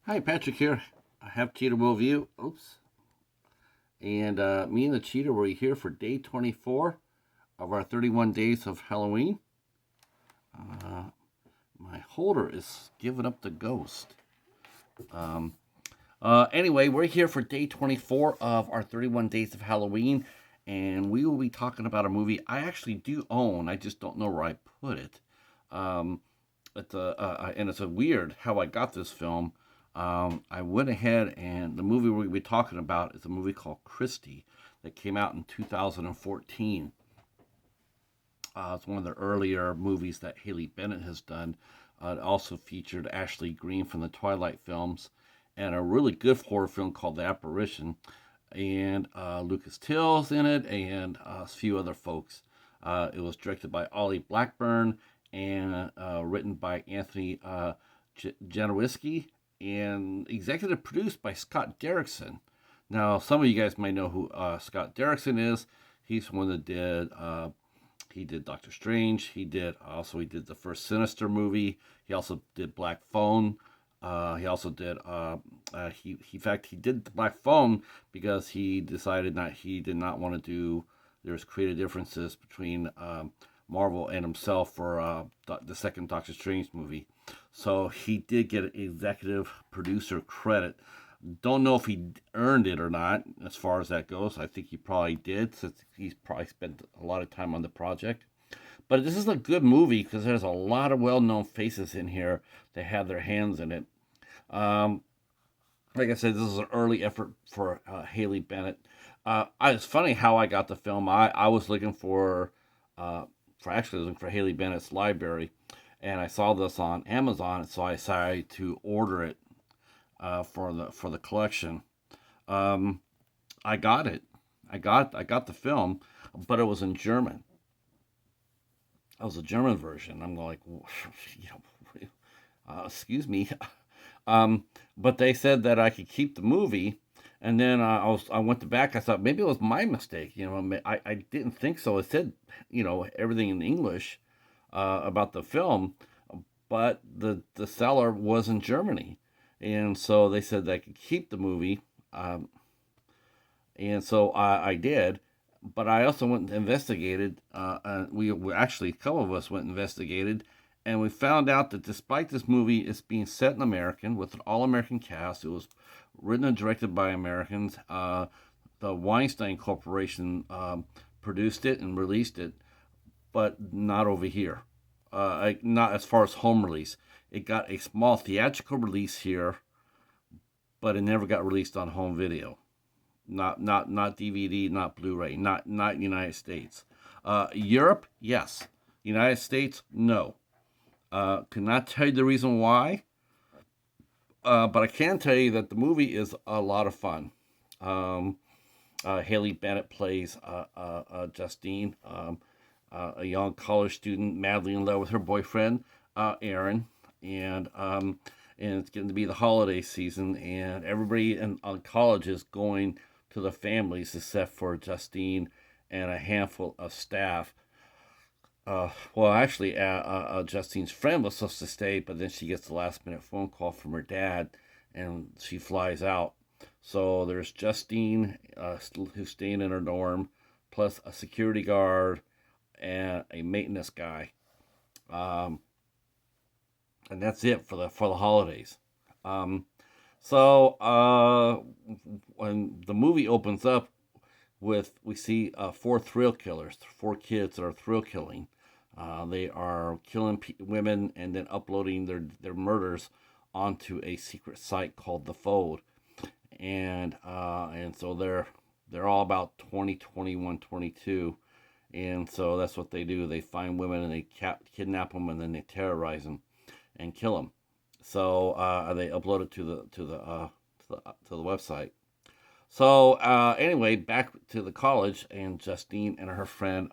Hi, Patrick here. I have Cheetah Will View. Oops. And me and the Cheetah were here for day 24 of our 31 days of Halloween. Uh, my holder is giving up the ghost. Um, anyway, we're here for day 24 of our 31 days of Halloween, and we will be talking about a movie I actually do own. I just don't know where I put it. Um, and it's a weird how I got this film. I went ahead and the movie we'll be talking about is a movie called Kristy that came out in 2014. It's one of the earlier movies that Haley Bennett has done. It also featured Ashley Greene from the Twilight films and a really good horror film called The Apparition. And Lucas Till's in it and a few other folks. It was directed by Ollie Blackburn and written by Anthony Janowiski and executive produced by Scott Derrickson. Now, some of you guys might know who Scott Derrickson is. He's one that did he did Doctor Strange. He did the first Sinister movie. He also did Black Phone. He also did in fact he did the Black Phone because he did not want to do. There's creative differences between Marvel and himself for the second Doctor Strange movie. So he did get an executive producer credit. Don't know if he earned it or not as far as that goes. I think he probably did since he's probably spent a lot of time on the project. But this is a good movie because there's a lot of well known faces in here that have their hands in it. Um, like I said, this is an early effort for Haley Bennett. It's funny how I got the film. I was looking for actually looking for Haley Bennett's library, and I saw this on Amazon, so I decided to order it for the collection. Um, I got it. I got the film, but it was in German. It was a German version. I'm like, you know, excuse me. Um, but they said that I could keep the movie, and then I went to back. I thought maybe it was my mistake. I didn't think so. It said everything in English about the film, but the seller was in Germany, and so they said that I could keep the movie, and so I did. But I also went and investigated. We actually a couple of us went and investigated, and we found out that despite this movie is being set in American with an all-American cast, it was written and directed by Americans. The Weinstein Corporation produced it and released it, but not over here. Not as far as home release. It got a small theatrical release here, but it never got released on home video. Not DVD, not Blu-ray, not United States. Europe, yes. United States, no. Cannot tell you the reason why, but I can tell you that the movie is a lot of fun. Um, Haley Bennett plays Justine, a young college student madly in love with her boyfriend, Aaron, and it's getting to be the holiday season, and everybody in college is going to the families except for Justine and a handful of staff. Well, actually, Justine's friend was supposed to stay, but then she gets the last minute phone call from her dad, and she flies out. So there's Justine, who's staying in her dorm, plus a security guard and a maintenance guy, um, and that's it for the holidays. Um, so when the movie opens up we see four thrill killers, four kids that are thrill killing. They are killing women and then uploading their murders onto a secret site called the Fold, and so they're all about 20, 21, 22, and so that's what they do. They find women and they kidnap them and then they terrorize them and kill them. So they upload it to the website. So anyway, back to the college, and Justine and her friend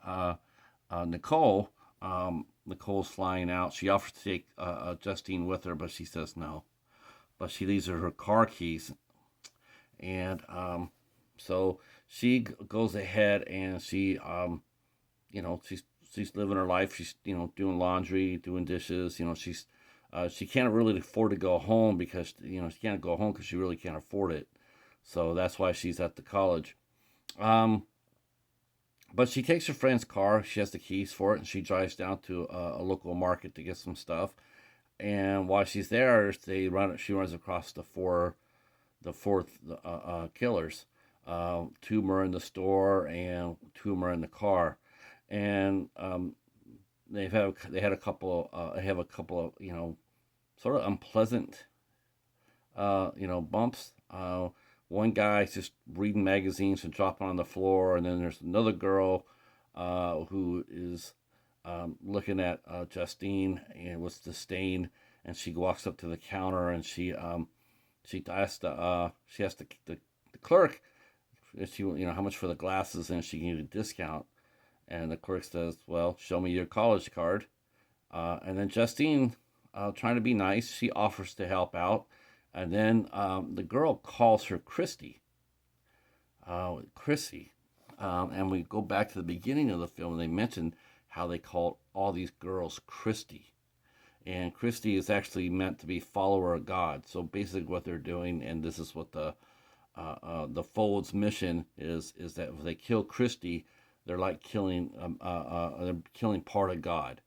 Nicole. Nicole's flying out. She offers to take Justine with her, but she says no. But she leaves her car keys, and so she goes ahead and she's living her life. She's doing laundry, doing dishes. She's She can't really afford to go home because, she can't go home because she really can't afford it. So that's why she's at the college. Um, but she takes her friend's car. She has the keys for it, and she drives down to a local market to get some stuff. And while she's there, she runs across the four killers. Two more in the store, and two more in the car. And they had a couple. They have a couple of sort of unpleasant bumps. One guy's just reading magazines and dropping on the floor, and then there's another girl who is looking at Justine and with disdain, and she walks up to the counter and she asks the clerk if she how much for the glasses and she can get a discount, and the clerk says, "Well, show me your college card." And then Justine, trying to be nice, she offers to help out. And then the girl calls her Kristy. Chrissy. And we go back to the beginning of the film, and they mention how they called all these girls Kristy. And Kristy is actually meant to be follower of God. So basically, what they're doing, and this is what the Fold's mission is that if they kill Kristy, they're like they're killing part of God.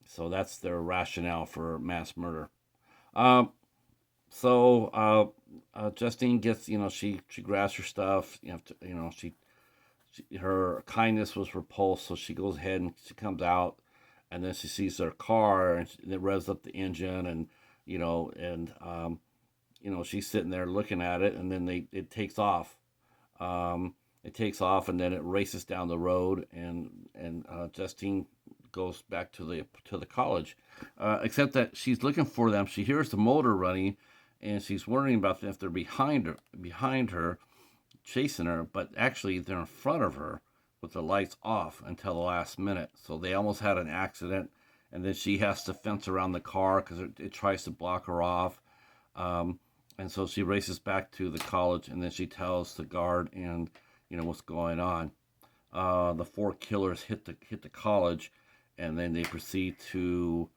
So that's their rationale for mass murder. Um, Justine gets, she grabs her stuff. Her kindness was repulsed, so she goes ahead and she comes out, and then she sees their car and it revs up the engine, and she's sitting there looking at it, and then it takes off. It takes off, and then it races down the road, and Justine goes back to the college, except that she's looking for them. She hears the motor running, and she's wondering about if they're behind her, chasing her, but actually they're in front of her with the lights off until the last minute. So they almost had an accident, and then she has to fence around the car because it tries to block her off. And so she races back to the college, and then she tells the guard and what's going on. The four killers hit the college, and then they proceed to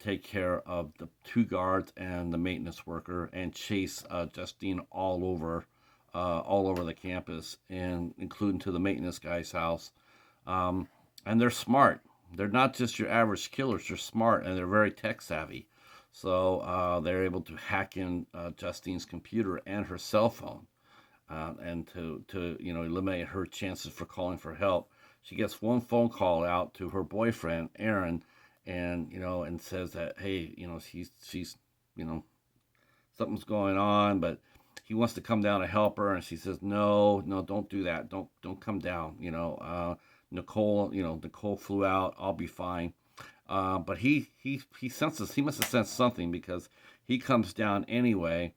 take care of the two guards and the maintenance worker, and chase Justine all over the campus, and including to the maintenance guy's house. And they're smart. They're not just your average killers. They're smart, and they're very tech savvy. So they're able to hack in Justine's computer and her cell phone, and to eliminate her chances for calling for help. She gets one phone call out to her boyfriend Aaron, and says that, hey, she's something's going on, but he wants to come down to help her, and she says, no, don't do that, don't come down. Nicole flew out. I'll be fine. But he senses, he must have sensed something, because he comes down anyway,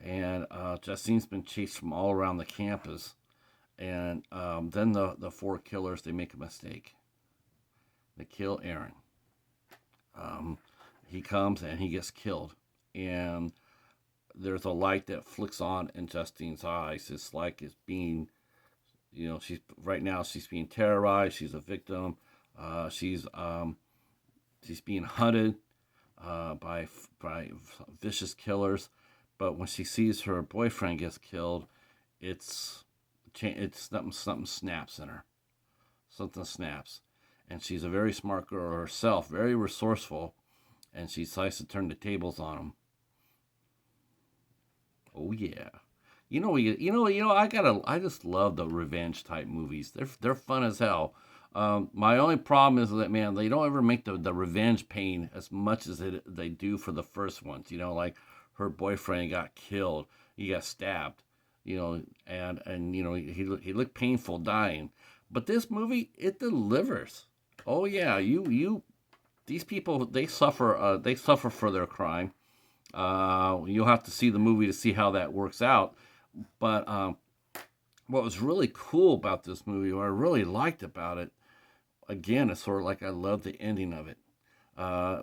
and Justine's been chased from all around the campus. And then the four killers, they make a mistake. They kill Aaron. He comes and he gets killed, and there's a light that flicks on in Justine's eyes. It's like it's being, she's right now she's being terrorized. She's a victim. She's being hunted by vicious killers. But when she sees her boyfriend gets killed, it's something snaps in her. Something snaps, and she's a very smart girl herself, very resourceful, and she decides to turn the tables on him. Oh yeah, I just love the revenge type movies. They're fun as hell. My only problem is that, man, they don't ever make the revenge pain as much as they do for the first ones. Like her boyfriend got killed, he got stabbed, and he looked painful dying. But this movie, it delivers. Oh yeah, these people, they suffer for their crime. You'll have to see the movie to see how that works out. But what was really cool about this movie, what I really liked about it, again, it's sort of like I love the ending of it.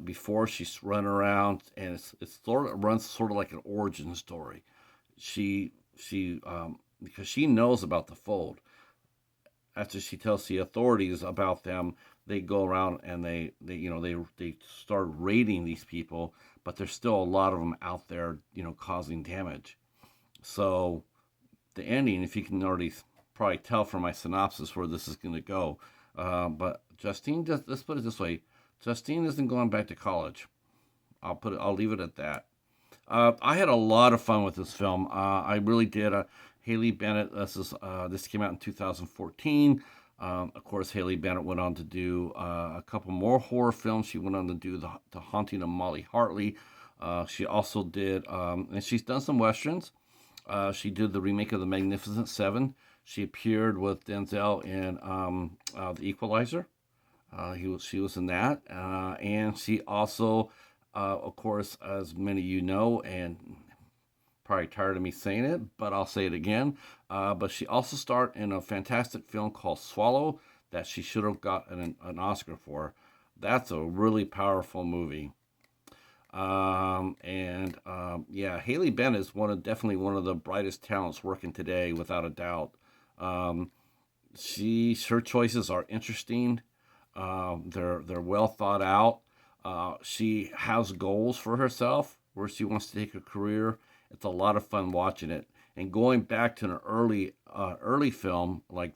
Before she's running around, and it's sort of runs sort of like an origin story. She because she knows about the Fold. After she tells the authorities about them, they go around and they start raiding these people, but there's still a lot of them out there, causing damage. So the ending, if you can already probably tell from my synopsis where this is going to go, but Justine does. Let's put it this way: Justine isn't going back to college. I'll leave it at that. I had a lot of fun with this film. I really did. Haley Bennett. This came out in 2014. Of course, Haley Bennett went on to do a couple more horror films. She went on to do the Haunting of Molly Hartley. She also did, and she's done some westerns. She did the remake of The Magnificent Seven. She appeared with Denzel in The Equalizer. She was in that, and she also, of course, as many of you know, and probably tired of me saying it, but I'll say it again. But she also starred in a fantastic film called Swallow that she should have got an Oscar for. That's a really powerful movie. Yeah, Haley Bennett is definitely one of the brightest talents working today, without a doubt. Um, her choices are interesting. They're well thought out. She has goals for herself where she wants to take her career. It's a lot of fun watching it. And going back to an early film like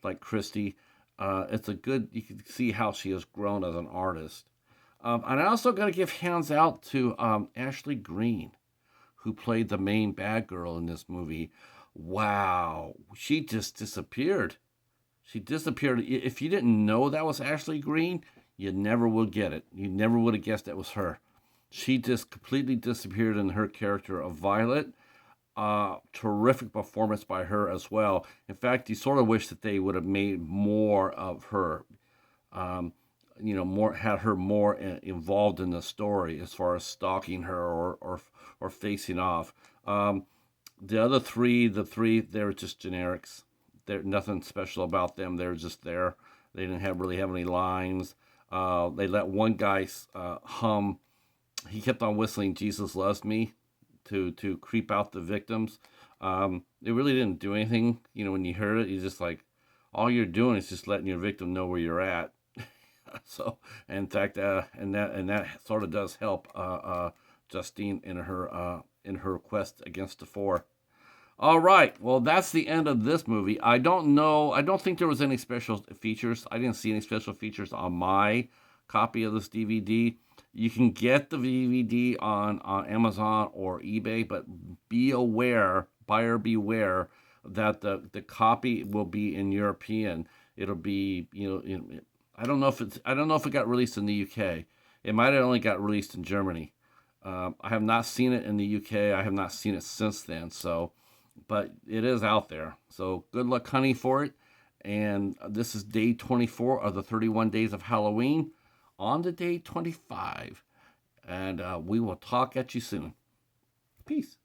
Kristy, it's a good. You can see how she has grown as an artist. And I also got to give hands out to Ashley Greene, who played the main bad girl in this movie. Wow, she just disappeared. She disappeared. If you didn't know that was Ashley Greene, you never would get it. You never would have guessed that was her. She just completely disappeared in her character of Violet. Terrific performance by her as well. In fact, you sort of wish that they would have made more of her. Um, more had her more involved in the story as far as stalking her or facing off. The other three, they're just generics. There's nothing special about them. They're just there. They didn't really have any lines. They let one guy hum. He kept on whistling "Jesus Loves Me" to creep out the victims. It really didn't do anything. When you heard it, you just like, all you're doing is just letting your victim know where you're at. So, in fact, and that sort of does help Justine in her quest against the four. All right, well, that's the end of this movie. I don't know. I don't think there was any special features. I didn't see any special features on my copy of this DVD. You can get the DVD on Amazon or eBay, but be aware, buyer beware, that the copy will be in European. It'll be, I don't know if it got released in the UK. It might have only got released in Germany. I have not seen it in the UK. I have not seen it since then. So, but it is out there. So good luck hunting for it. And this is day 24 of the 31 days of Halloween. On to day 25. And we will talk at you soon. Peace.